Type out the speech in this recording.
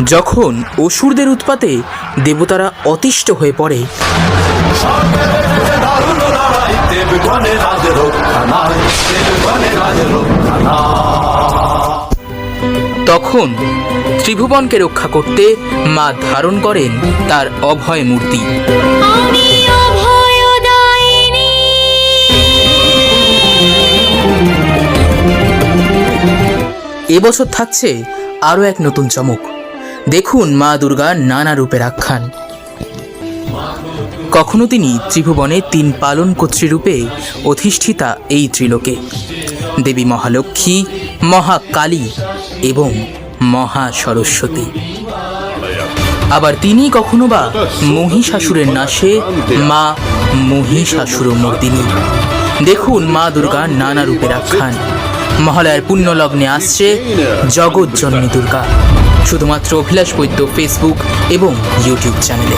যখন অসুরদের উৎপাতে দেবতারা অতিষ্ঠ হয়ে পড়ে, তখন ত্রিভুবনকে রক্ষা করতে মা ধারণ করেন তার অভয় মূর্তি। এবছর থাকছে আরও এক নতুন চমক। দেখুন মা দুর্গার নানা রূপের আখ্যান। কখনো তিনি ত্রিভুবনে 3 পালনকর্ত্রী রূপে অধিষ্ঠিতা এই ত্রিলোকে, দেবী মহালক্ষ্মী, মহাকালী এবং মহা সরস্বতী। আবার তিনি কখনো বা মহিষাসুরের নাশে মা মহিষাসুরমর্দিনী। দেখুন মা দুর্গার নানা রূপের আখ্যান। মহালয়ার পুণ্যলগ্নে আসছে জগৎজননী দুর্গা, শুধুমাত্র অভিলাষ বৈদ্য ফেসবুক এবং ইউটিউব চ্যানেলে।